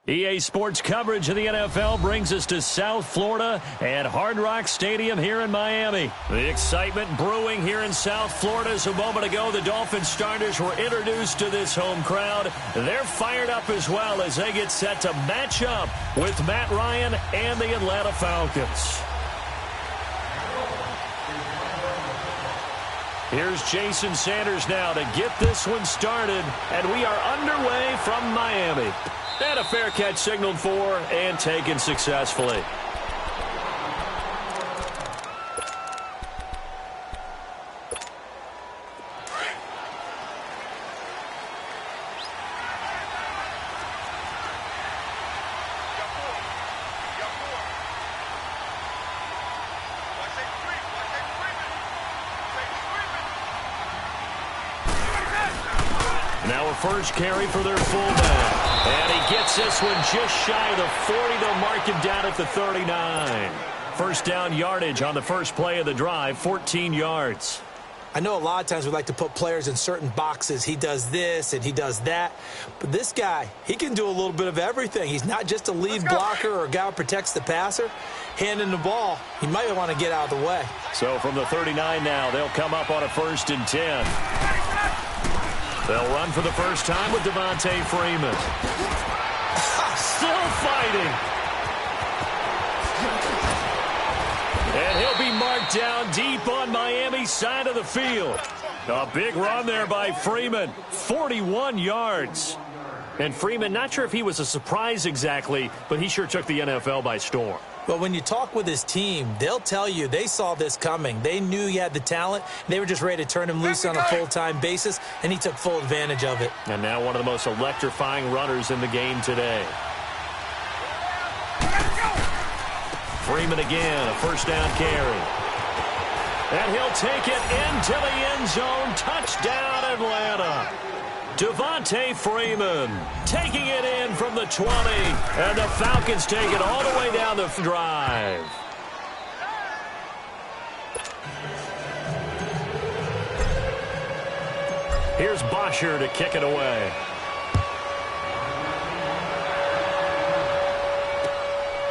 EA Sports coverage of the NFL brings us to South Florida at Hard Rock Stadium here in Miami. The excitement brewing here in South Florida as a moment ago the Dolphins starters were introduced to this home crowd. They're fired up as well as they get set to match up with Matt Ryan and the Atlanta Falcons. Here's Jason Sanders now to get this one started, and we are underway from Miami. And a fair catch signaled for and taken successfully. Now a first carry for their fullback. And he gets this one just shy of the 40. They'll mark him down at the 39. First down yardage on the first play of the drive, 14 yards. I know a lot of times we like to put players in certain boxes. He does this and he does that. But this guy, he can do a little bit of everything. He's not just a lead blocker or a guy who protects the passer. Handing the ball, he might want to get out of the way. So from the 39 now, they'll come up on a 1st and 10. They'll run for the first time with Devontae Freeman. Still fighting. And he'll be marked down deep on Miami's side of the field. A big run there by Freeman. 41 yards. And Freeman, not sure if he was a surprise exactly, but he sure took the NFL by storm. But when you talk with his team, they'll tell you they saw this coming. They knew he had the talent. They were just ready to turn him loose on a full-time basis, and he took full advantage of it. And now one of the most electrifying runners in the game today. Freeman again, a first down carry. And he'll take it into the end zone. Touchdown, Atlanta. Devontae Freeman taking it in from the 20. And the Falcons take it all the way down the drive. Here's Bosher to kick it away.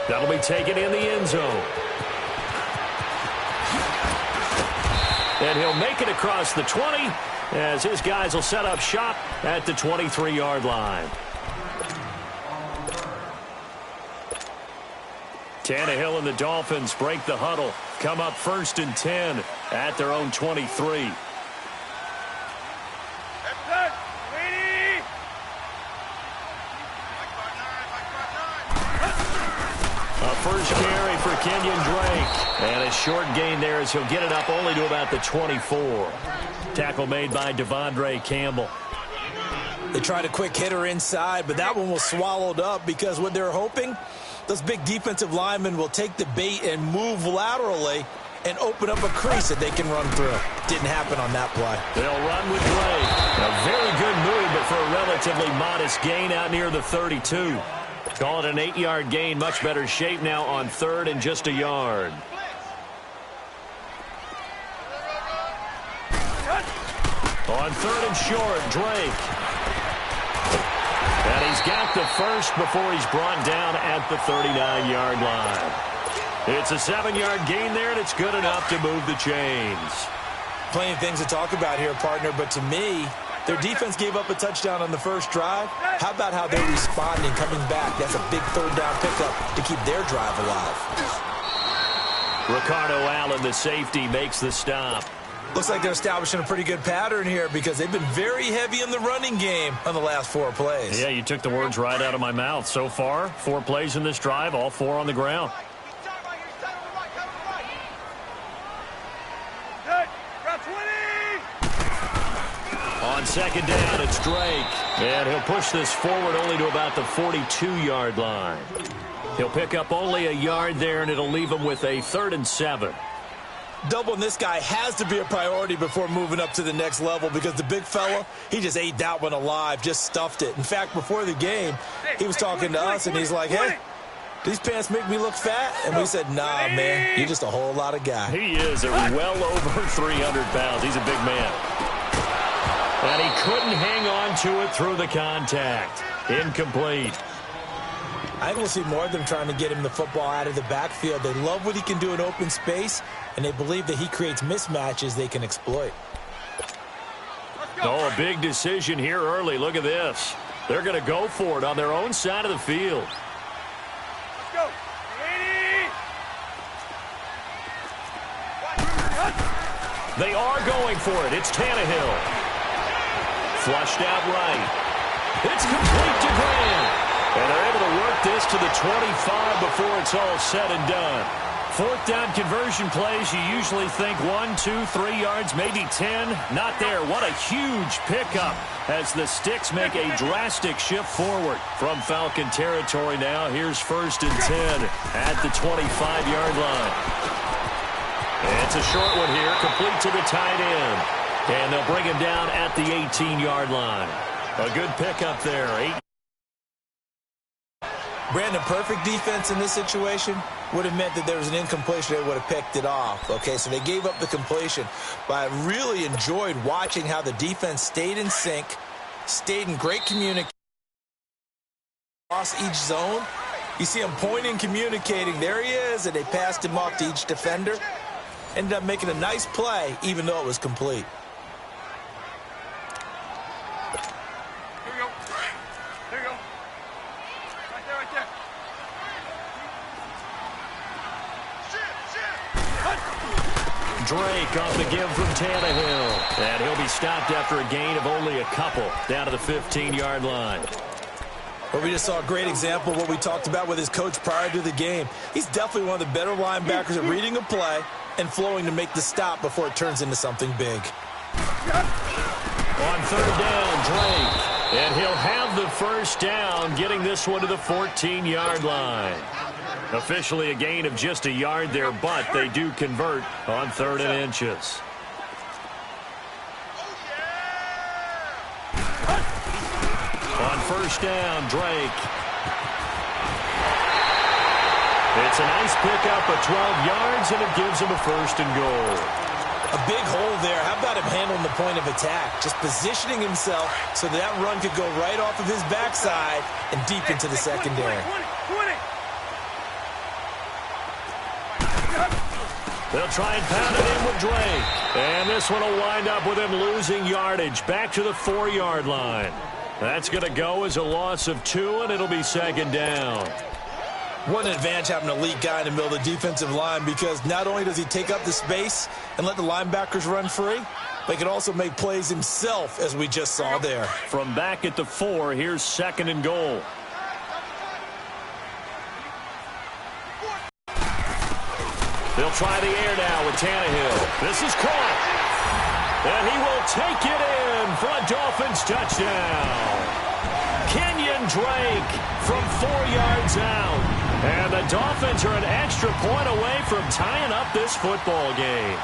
That'll be taken in the end zone. And he'll make it across the 20 as his guys will set up shop at the 23-yard line. Tannehill and the Dolphins break the huddle. Come up 1st and 10 at their own 23. First carry for Kenyon Drake. And a short gain there as he'll get it up only to about the 24. Tackle made by Devondre Campbell. They tried a quick hitter inside, but that one was swallowed up because what they're hoping, those big defensive linemen will take the bait and move laterally and open up a crease that they can run through. Didn't happen on that play. They'll run with Drake. A very good move, but for a relatively modest gain out near the 32. Call it an 8-yard gain. Much better shape now on 3rd and just a yard. On 3rd and short, Drake. And he's got the first before he's brought down at the 39-yard line. It's a 7-yard gain there, and it's good enough to move the chains. Plenty of things to talk about here, partner, but to me, their defense gave up a touchdown on the first drive. How about how they're responding, coming back? That's a big 3rd down pickup to keep their drive alive. Ricardo Allen, the safety, makes the stop. Looks like they're establishing a pretty good pattern here because they've been very heavy in the running game on the last 4 plays. Yeah, you took the words right out of my mouth. So far, 4 plays in this drive, all 4 on the ground. On 2nd down, it's Drake. And he'll push this forward only to about the 42-yard line. He'll pick up only a yard there, and it'll leave him with a 3rd and 7. Doubling this guy has to be a priority before moving up to the next level because the big fella, he just ate that one alive, just stuffed it. In fact, before the game, he was talking to us, and he's like, hey, these pants make me look fat? And we said, nah, man, you're just a whole lot of guy. He is well over 300 pounds. He's a big man. And he couldn't hang on to it through the contact. Incomplete. I think we'll see more of them trying to get him the football out of the backfield. They love what he can do in open space, and they believe that he creates mismatches they can exploit. Oh, a big decision here early. Look at this. They're going to go for it on their own side of the field. Let's go. They are going for it. It's Tannehill. Flushed out right. It's complete to Grant. And they're able to work this to the 25 before it's all said and done. Fourth down conversion plays, you usually think 1, 2, 3 yards, maybe 10. Not there. What a huge pickup as the Sticks make a drastic shift forward from Falcon territory now. Here's 1st and 10 at the 25-yard line. It's a short one here, complete to the tight end. And they'll bring him down at the 18-yard line. A good pickup there. Brandon, perfect defense in this situation would have meant that there was an incompletion. They would have picked it off. Okay, so they gave up the completion. But I really enjoyed watching how the defense stayed in sync, stayed in great communication across each zone. You see him pointing, communicating. There he is, and they passed him off to each defender. Ended up making a nice play, even though it was complete. Here we go. There you go. Right there. Drake off the give from Tannehill. And he'll be stopped after a gain of only a couple down to the 15-yard line. Well, we just saw a great example of what we talked about with his coach prior to the game. He's definitely one of the better linebackers at reading a play and flowing to make the stop before it turns into something big. On 3rd down, Drake. And he'll have the 1st down, getting this one to the 14-yard line. Officially a gain of just a yard there, but they do convert on 3rd and inches. On 1st down, Drake. It's a nice pickup of 12 yards, and it gives him a 1st and goal. A big hole there. How about him handling the point of attack? Just positioning himself so that run could go right off of his backside and deep into the secondary. They'll try and pound it in with Drake. And this one will wind up with him losing yardage back to the 4-yard line. That's going to go as a loss of 2, and it'll be 2nd down. What an advantage having an elite guy in the middle of the defensive line, because not only does he take up the space and let the linebackers run free, but he can also make plays himself, as we just saw there. From back at the 4, here's 2nd and goal. They'll try the air now with Tannehill. This is caught. And he will take it in for a Dolphins touchdown. Kenyon Drake from 4 yards out. And the Dolphins are an extra point away from tying up this football game.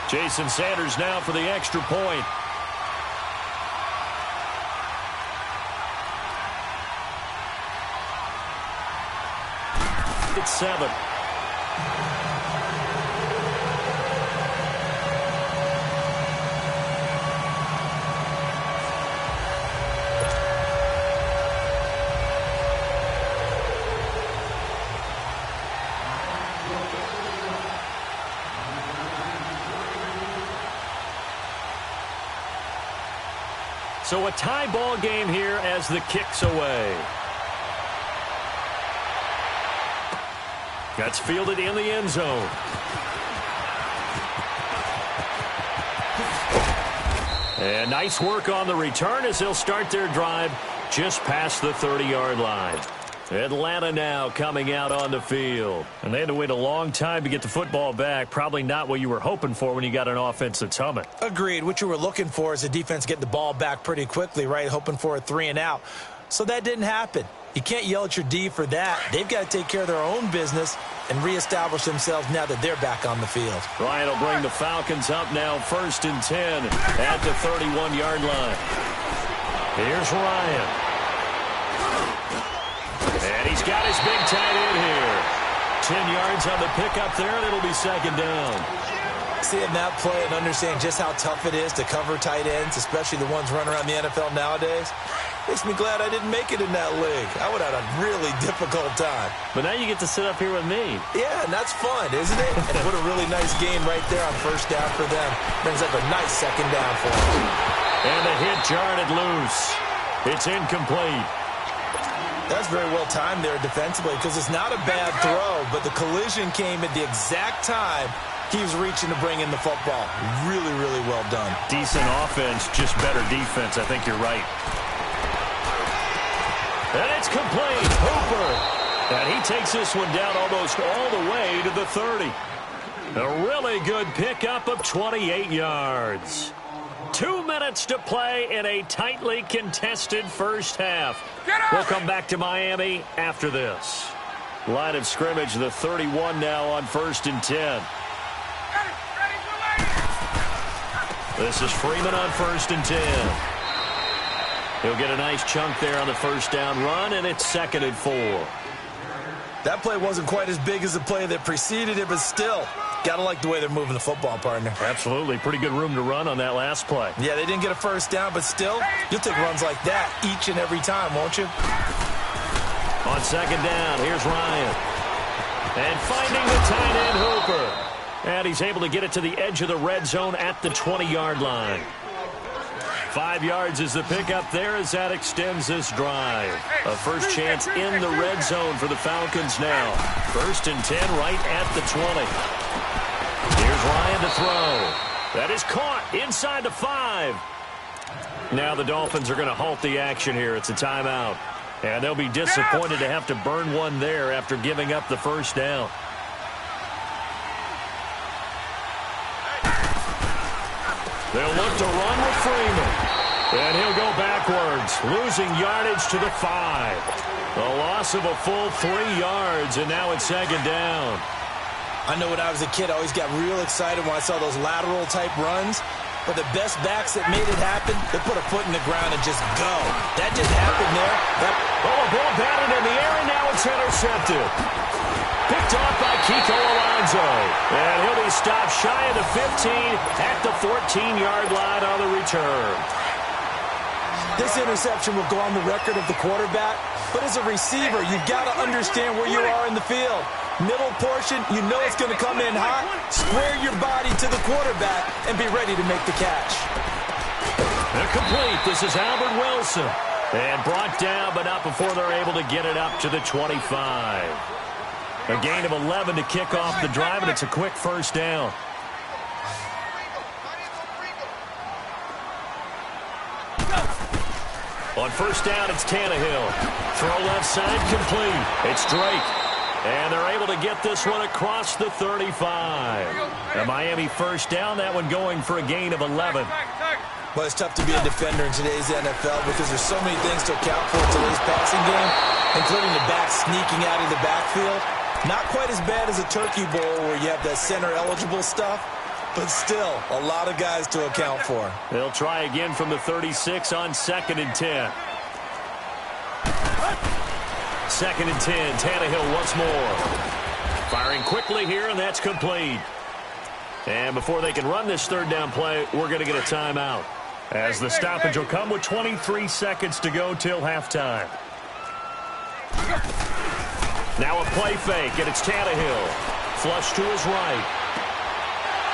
Jason Sanders now for the extra point. It's 7. So a tie ball game here as the kick's away. That's fielded in the end zone. And nice work on the return as they'll start their drive just past the 30-yard line. Atlanta now coming out on the field. And they had to wait a long time to get the football back. Probably not what you were hoping for when you got an offense that's humming. Agreed. What you were looking for is the defense get the ball back pretty quickly, right? Hoping for a 3 and out. So that didn't happen. You can't yell at your D for that. They've got to take care of their own business and reestablish themselves now that they're back on the field. Ryan will bring the Falcons up now 1st and 10 at the 31-yard line. Here's Ryan. And he's got his big tight end here. 10 yards on the pickup there, and it'll be 2nd down. Seeing that play and understanding just how tough it is to cover tight ends, especially the ones running around the NFL nowadays, makes me glad I didn't make it in that league. I would have had a really difficult time. But now you get to sit up here with me. Yeah, and that's fun, isn't it? And put a really nice game right there on first down for them. Brings up a nice second down for them. And the hit jarred it loose. It's incomplete. That's very well timed there defensively because it's not a bad throw, but the collision came at the exact time he was reaching to bring in the football. Really, really well done. Decent offense, just better defense. I think you're right. And it's complete. Hooper. And he takes this one down almost all the way to the 30. A really good pickup of 28 yards. 2 minutes to play in a tightly contested first half. We'll come back to Miami after this. Line of scrimmage, the 31 now on 1st and 10. This is Freeman on 1st and 10. He'll get a nice chunk there on the first down run, and it's 2nd and 4. That play wasn't quite as big as the play that preceded it, but still, gotta like the way they're moving the football, partner. Absolutely. Pretty good room to run on that last play. Yeah, they didn't get a first down, but still, you'll take runs like that each and every time, won't you? On 2nd down, here's Ryan. And finding the tight end, Hooper. And he's able to get it to the edge of the red zone at the 20-yard line. 5 yards is the pickup there as that extends this drive. A first chance in the red zone for the Falcons now. 1st and 10 right at the 20. Here's Ryan to throw. That is caught inside the 5. Now the Dolphins are going to halt the action here. It's a timeout. And they'll be disappointed to have to burn one there after giving up the first down. They'll look to run with Freeman. And he'll go backwards, losing yardage to the 5. A loss of a full 3 yards, and now it's 2nd down. I know when I was a kid, I always got real excited when I saw those lateral-type runs. But the best backs that made it happen, they put a foot in the ground and just go. That didn't happen there. A ball batted in the air, and now it's intercepted. Picked off by Kiko Alonso. And he'll be stopped shy of the 15 at the 14-yard line on the return. This interception will go on the record of the quarterback. But as a receiver, you've got to understand where you are in the field. Middle portion, you know it's going to come in hot. Square your body to the quarterback and be ready to make the catch. They're complete. This is Albert Wilson. And brought down, but not before they're able to get it up to the 25. A gain of 11 to kick off the drive, and it's a quick first down. On first down, it's Tannehill. Throw left side, complete. It's Drake. And they're able to get this one across the 35. A Miami first down, that one going for a gain of 11. Well, it's tough to be a defender in today's NFL because there's so many things to account for in today's passing game, including the back sneaking out of the backfield. Not quite as bad as a turkey bowl where you have that center-eligible stuff, but still a lot of guys to account for. They'll try again from the 36 on 2nd and 10. 2nd and 10, Tannehill once more. Firing quickly here, and that's complete. And before they can run this third down play, we're going to get a timeout, as the stoppage will come with 23 seconds to go till halftime. Now a play fake, and it's Tannehill. Flush to his right.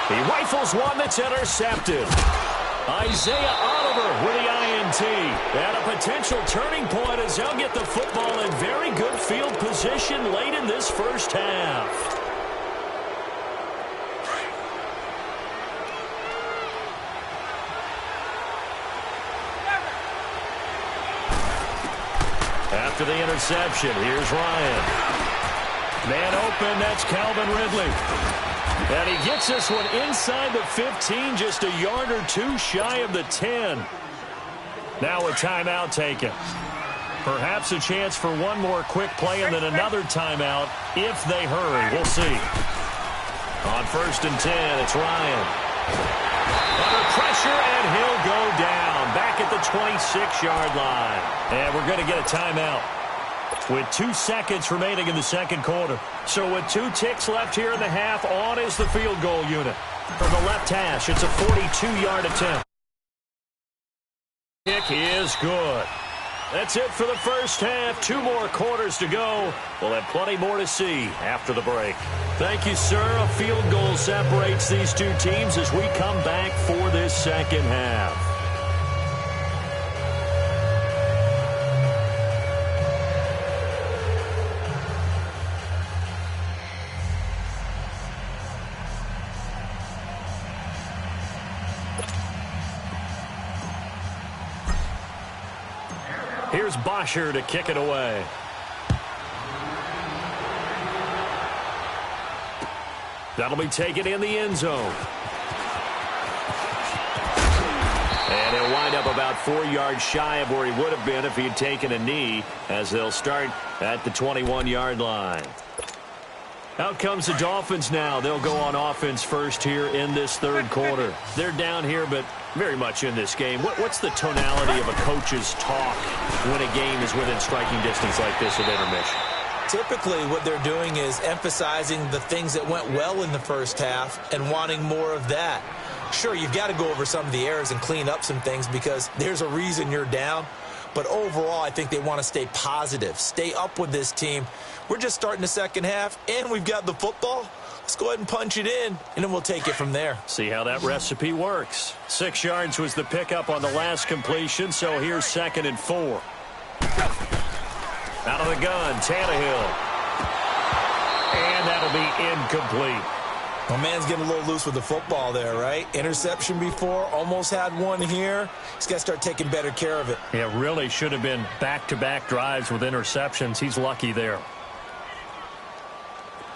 He rifles one that's intercepted. Isaiah Oliver with the INT. And a potential turning point as they'll get the football in very good field position late in this first half. After the interception, here's Ryan. Man open, that's Calvin Ridley. And he gets this one inside the 15, just a yard or two shy of the 10. Now a timeout taken. Perhaps a chance for one more quick play and then another timeout if they hurry. We'll see. On 1st and 10, it's Ryan. Under pressure, and he'll go down. Back at the 26-yard line. And we're going to get a timeout with 2 seconds remaining in the second quarter. So with 2 ticks left here in the half, on is the field goal unit. From the left hash, it's a 42-yard attempt. Kick is good. That's it for the first half. 2 more quarters to go. We'll have plenty more to see after the break. Thank you, sir. A field goal separates these two teams as we come back for this second half. Here's Bosher to kick it away. That'll be taken in the end zone. And he'll wind up about 4 yards shy of where he would have been if he had taken a knee, as they'll start at the 21-yard line. Out comes the Dolphins now. They'll go on offense first here in this third quarter. They're down here, but very much in this game. What's the tonality of a coach's talk when a game is within striking distance like this at intermission? Typically, what they're doing is emphasizing the things that went well in the first half and wanting more of that. Sure, you've got to go over some of the errors and clean up some things because there's a reason you're down. But overall, I think they want to stay positive, stay up with this team. We're just starting the second half, and we've got the football. Let's go ahead and punch it in, and then we'll take it from there. See how that recipe works. 6 yards was the pickup on the last completion, so here's 2nd and 4. Out of the gun, Tannehill. And that'll be incomplete. My man's getting a little loose with the football there, right? Interception before, almost had one here. He's got to start taking better care of it. Yeah, really should have been back-to-back drives with interceptions. He's lucky there.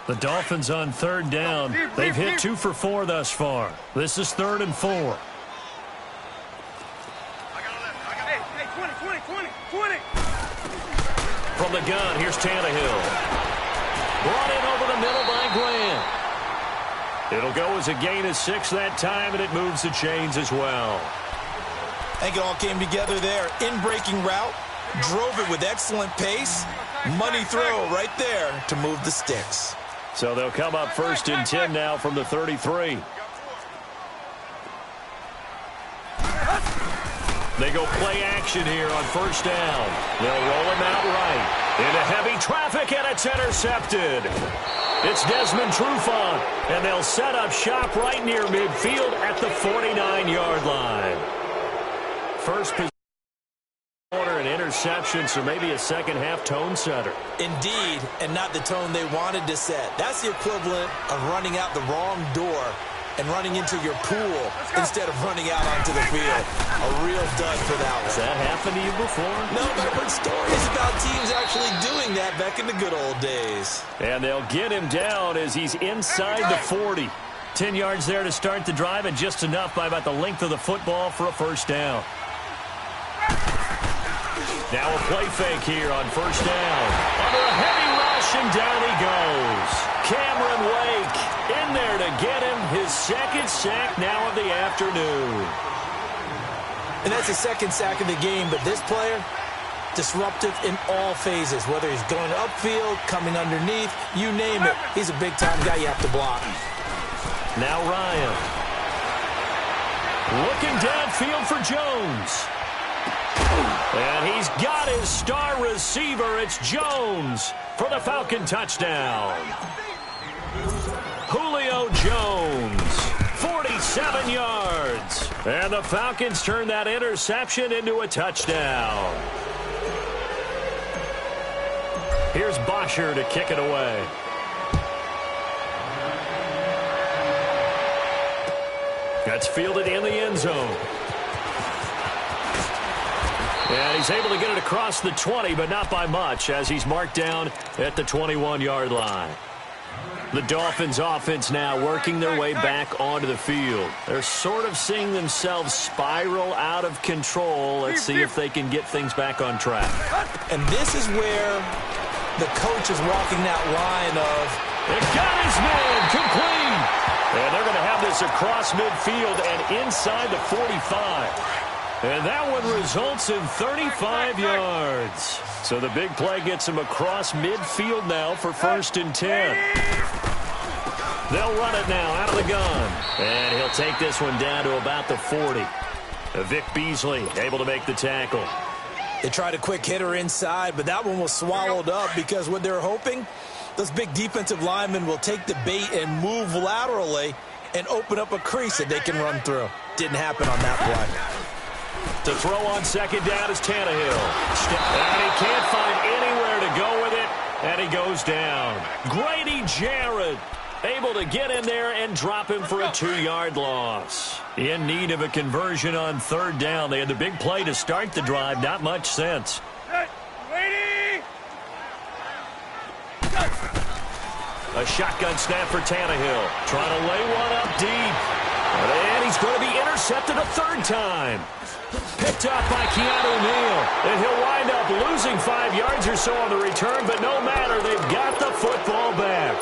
The Dolphins on 3rd down. They've hit 2 for 4 thus far. This is 3rd and 4. Hey, 20. From the gun, here's Tannehill. Brought in over the middle by Grant. It'll go as a gain of 6 that time, and it moves the chains as well. I think it all came together there. In-breaking route, drove it with excellent pace. Money throw right there to move the sticks. So they'll come up 1st and 10 now from the 33. They go play action here on 1st down. They'll roll him out right. Into heavy traffic, and it's intercepted. It's Desmond Trufant, and they'll set up shop right near midfield at the 49-yard line. First possession corner and interception, so maybe a second-half tone setter. Indeed, and not the tone they wanted to set. That's the equivalent of running out the wrong door and running into your pool instead of running out onto the field. A real dud for that one. Has that happened to you before? No, but I've heard stories about teams actually doing that back in the good old days. And they'll get him down as he's inside the 40. 10 yards there to start the drive, and just enough by about the length of the football for a 1st down. Now a play fake here on 1st down. Under a heavy rush, and down he goes. Cameron Wake in there to get him his 2nd sack now of the afternoon. And that's the 2nd sack of the game, but this player, disruptive in all phases, whether he's going upfield, coming underneath, you name it. He's a big-time guy you have to block. Now Ryan. Looking downfield for Jones. And he's got his star receiver. It's Jones for the Falcon touchdown. Julio Jones, 47 yards. And the Falcons turn that interception into a touchdown. Here's Bosher to kick it away. That's fielded in the end zone. And he's able to get it across the 20, but not by much, as he's marked down at the 21-yard line. The Dolphins offense now working their way back onto the field. They're sort of seeing themselves spiral out of control. Let's see if they can get things back on track. And this is where the coach is walking that line of, it got his man complete. And they're going to have this across midfield and inside the 45. And that one results in 35 yards. So the big play gets him across midfield now for 1st and 10. They'll run it now out of the gun. And he'll take this one down to about the 40. Vic Beasley able to make the tackle. They tried a quick hitter inside, but that one was swallowed up because what they're hoping, those big defensive linemen will take the bait and move laterally and open up a crease that they can run through. Didn't happen on that play. To throw on second down is Tannehill. And he can't find anywhere to go with it, and he goes down. Grady Jarrett able to get in there and drop him for a 2-yard loss. In need of a conversion on third down. They had the big play to start the drive. Not much sense. A shotgun snap for Tannehill. Trying to lay one up deep. And he's going to be intercepted a third time. Picked up by Keanu Neal. And he'll wind up losing 5 yards or so on the return, but no matter, they've got the football back.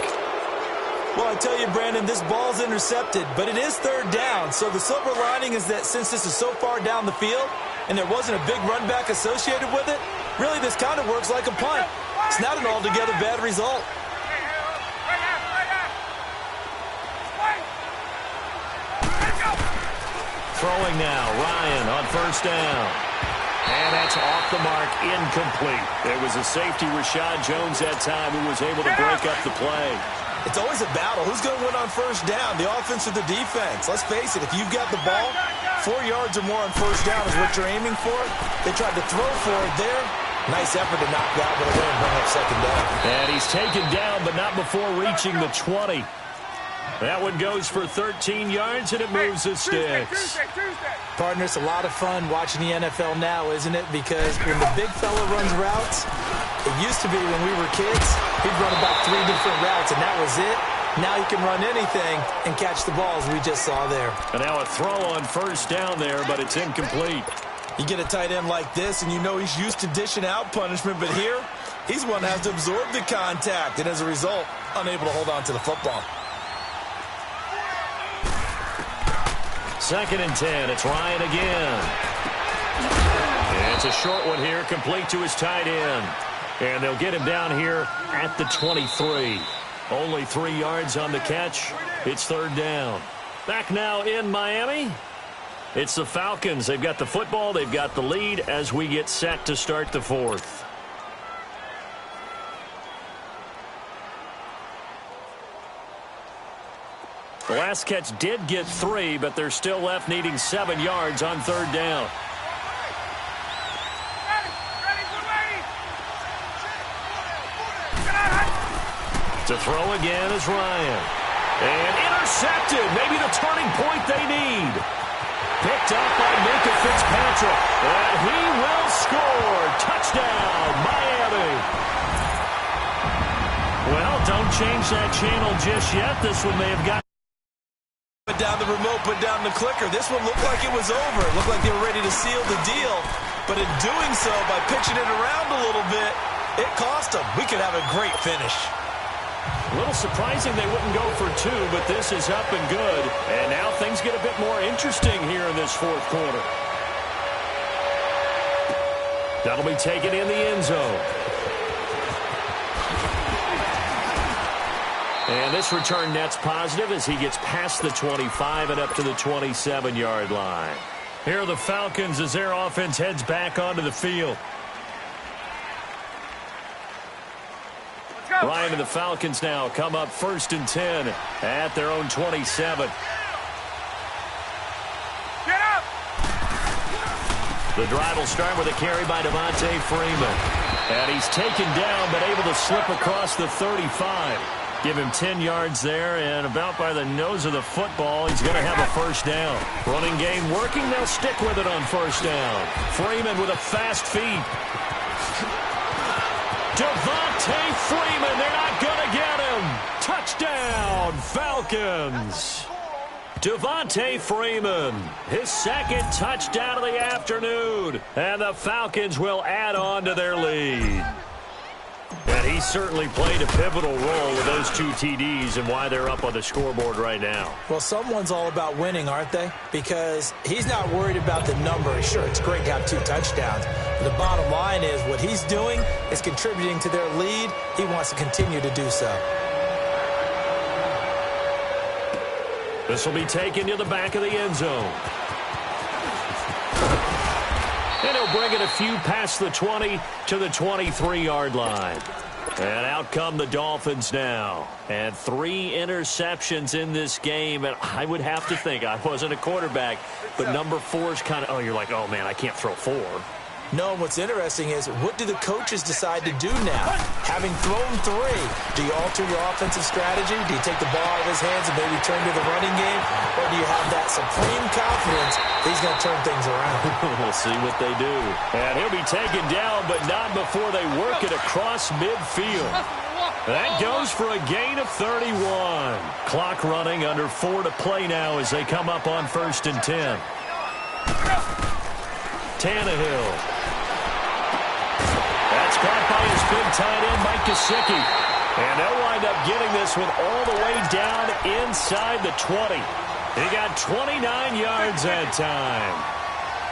Well, I tell you, Brandon, this ball's intercepted, but it is third down. So the silver lining is that since this is so far down the field and there wasn't a big run back associated with it, really this kind of works like a punt. It's not an altogether bad result. Throwing now, Ryan on first down. And that's off the mark, incomplete. There was a safety, Rashad Jones, that time, who was able to break up the play. It's always a battle. Who's going to win on first down, the offense or the defense? Let's face it, if you've got the ball, 4 yards or more on first down is what you're aiming for. They tried to throw for it there. Nice effort to knock that one away and bring up second down. And he's taken down, but not before reaching the 20. That one goes for 13 yards, and it moves the sticks. Partner, it's a lot of fun watching the NFL now, isn't it? Because when the big fella runs routes, it used to be when we were kids, he'd run about 3 different routes, and that was it. Now he can run anything and catch the balls we just saw there. And now a throw on first down there, but it's incomplete. You get a tight end like this, and you know he's used to dishing out punishment, but here, he's one that has to absorb the contact, and as a result, unable to hold on to the football. 2nd and 10. It's Ryan again. And it's a short one here, complete to his tight end. And they'll get him down here at the 23. Only 3 yards on the catch. It's third down. Back now in Miami. It's the Falcons. They've got the football. They've got the lead as we get set to start the fourth. The last catch did get 3, but they're still left needing 7 yards on third down. To throw again is Ryan. And intercepted. Maybe the turning point they need. Picked up by Minka Fitzpatrick. And he will score. Touchdown, Miami. Well, don't change that channel just yet. This one may have got. Put down the remote, put down the clicker. This one looked like it was over. It looked like they were ready to seal the deal. But in doing so, by pitching it around a little bit, it cost them. We could have a great finish. A little surprising they wouldn't go for 2, but this is up and good. And now things get a bit more interesting here in this fourth quarter. That'll be taken in the end zone. And this return net's positive as he gets past the 25 and up to the 27-yard line. Here are the Falcons as their offense heads back onto the field. Ryan and the Falcons now come up 1st and 10 at their own 27. Get up! The drive will start with a carry by Devontae Freeman. And he's taken down but able to slip across the 35. Give him 10 yards there, and about by the nose of the football, he's going to have a first down. Running game working, they'll stick with it on first down. Freeman with a fast feet. Devontae Freeman, they're not going to get him. Touchdown, Falcons. Devontae Freeman, his 2nd touchdown of the afternoon. And the Falcons will add on to their lead. And he certainly played a pivotal role with those 2 TDs and why they're up on the scoreboard right now. Well, someone's all about winning, aren't they? Because he's not worried about the number. Sure, it's great to have 2 touchdowns. But the bottom line is what he's doing is contributing to their lead. He wants to continue to do so. This will be taken to the back of the end zone. And he'll bring it a few past the 20 to the 23-yard line. And out come the Dolphins now. And 3 interceptions in this game. And I would have to think, I wasn't a quarterback, but number 4 is kind of, oh, you're like, oh, man, I can't throw 4. No, what's interesting is, what do the coaches decide to do now? Having thrown 3, do you alter your offensive strategy? Do you take the ball out of his hands and maybe turn to the running game? Or do you have that supreme confidence that he's going to turn things around? We'll see what they do. And he'll be taken down, but not before they work it across midfield. That goes for a gain of 31. Clock running, under 4 to play now as they come up on 1st and 10. Tannehill. That's caught by his big tight end, Mike Gesicki. And they'll wind up getting this one all the way down inside the 20. He got 29 yards that time.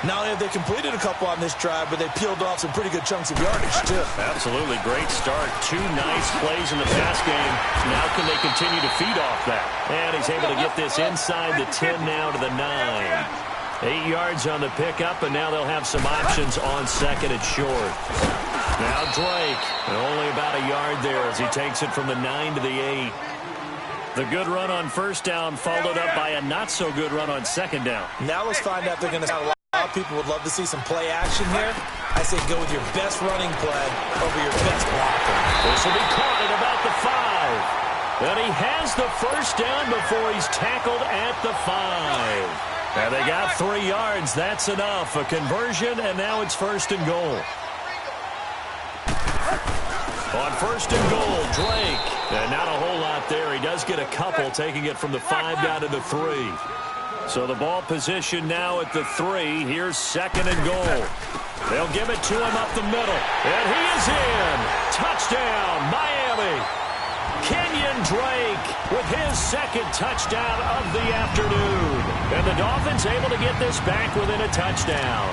Not only have they completed a couple on this drive, but they peeled off some pretty good chunks of yardage, too. Absolutely great start. 2 nice plays in the pass game. Now can they continue to feed off that? And he's able to get this inside the 10 now to the 9. 8 yards on the pickup, and now they'll have some options on 2nd and short. Now Drake, and only about a yard there as he takes it from the 9 to the 8. The good run on 1st down followed up by a not-so-good run on 2nd down. Now let's find out if they're going to sound a lot. People would love to see some play action here. I say go with your best running play over your best blocker. This will be caught at about the 5. And he has the 1st down before he's tackled at the 5. And they got 3 yards. That's enough. A conversion, and now it's 1st and goal. On 1st and goal, Drake. And not a whole lot there. He does get a couple, taking it from the 5 down to the 3. So the ball position now at the 3. Here's 2nd and goal. They'll give it to him up the middle. And he is in. Touchdown, Miami. Kenyon Drake with his 2nd touchdown of the afternoon. And the Dolphins able to get this back within a touchdown.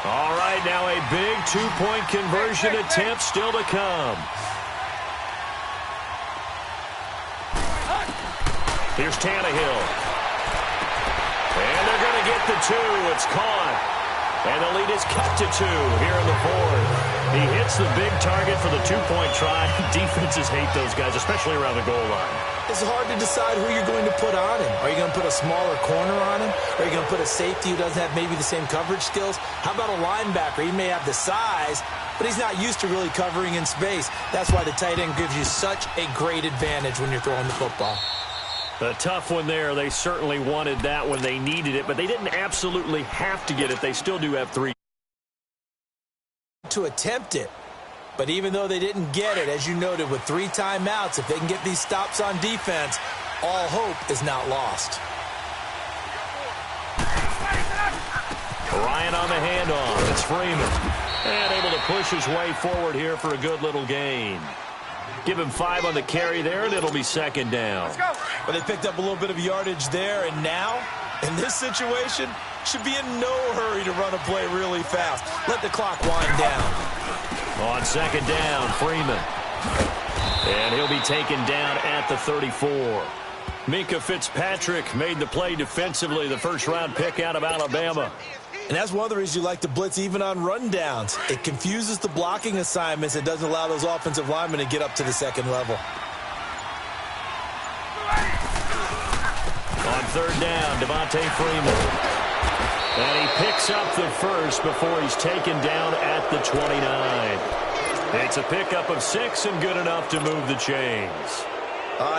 All right, now a big 2-point conversion attempt still to come. Here's Tannehill. And they're going to get the 2. It's caught. And the lead is cut to 2 here in the 4th. He hits the big target for the 2-point try. Defenses hate those guys, especially around the goal line. It's hard to decide who you're going to put on him. Are you going to put a smaller corner on him? Are you going to put a safety who doesn't have maybe the same coverage skills? How about a linebacker? He may have the size, but he's not used to really covering in space. That's why the tight end gives you such a great advantage when you're throwing the football. A tough one there. They certainly wanted that when they needed it, but they didn't absolutely have to get it. They still do have 3. To attempt it. But even though they didn't get it, as you noted, with 3 timeouts, if they can get these stops on defense, all hope is not lost. Ryan on the handoff. It's Freeman. And able to push his way forward here for a good little gain. Give him 5 on the carry there, and it'll be 2nd down. But they picked up a little bit of yardage there, and now, in this situation, should be in no hurry to run a play really fast. Let the clock wind down. On 2nd down, Freeman. And he'll be taken down at the 34. Minka Fitzpatrick made the play defensively, the first-round pick out of Alabama. And that's one of the reasons you like to blitz even on rundowns. It confuses the blocking assignments. It doesn't allow those offensive linemen to get up to the 2nd level. On 3rd down, Devontae Freeman. And he picks up the 1st before he's taken down at the 29. It's a pickup of 6 and good enough to move the chains.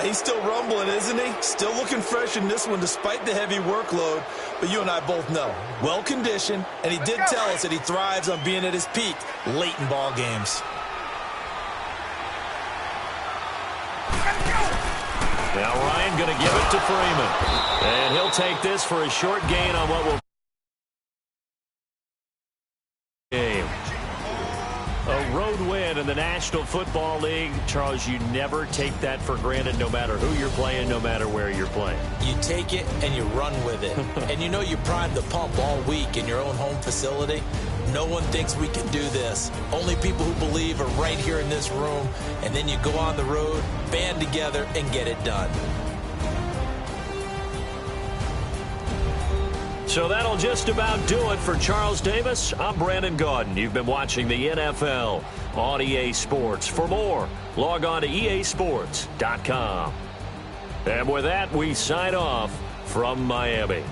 He's still rumbling, isn't he? Still looking fresh in this one despite the heavy workload. But you and I both know, well-conditioned, and he did tell us that he thrives on being at his peak late in ball games. Now Ryan going to give it to Freeman. And he'll take this for a short gain on what will game. A road win in the National Football League. Charles, you never take that for granted no matter who you're playing, no matter where you're playing. You take it and you run with it. And you know you primed the pump all week in your own home facility. no one thinks we can do this. Only people who believe are right here in this room. And then you go on the road, band together, and get it done. So that'll just about do it for Charles Davis. I'm Brandon Gaudin. You've been watching the NFL on EA Sports. For more, log on to easports.com. And with that, we sign off from Miami.